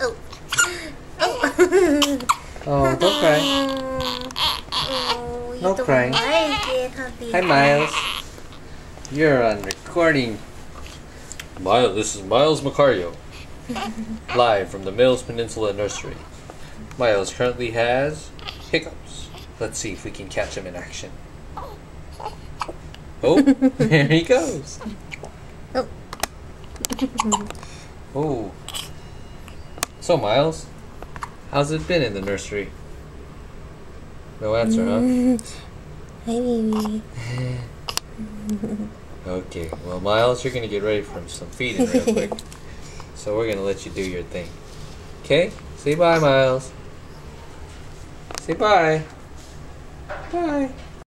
Oh. Oh. Oh, don't cry. Oh, you No don't crying. like it, huh, baby? Hi, Miles. You're on recording. Miles, this is Miles Macario, live from the Mills Peninsula Nursery. Miles currently has hiccups. Let's see if we can catch him in action. Oh, there he goes. Oh. Oh. So, Miles, how's it been in the nursery? No answer, huh? Hi, baby. Okay, well, Miles, you're going to get ready for some feeding real quick. So we're going to let you do your thing. Okay? Say bye, Miles. Say bye. Bye.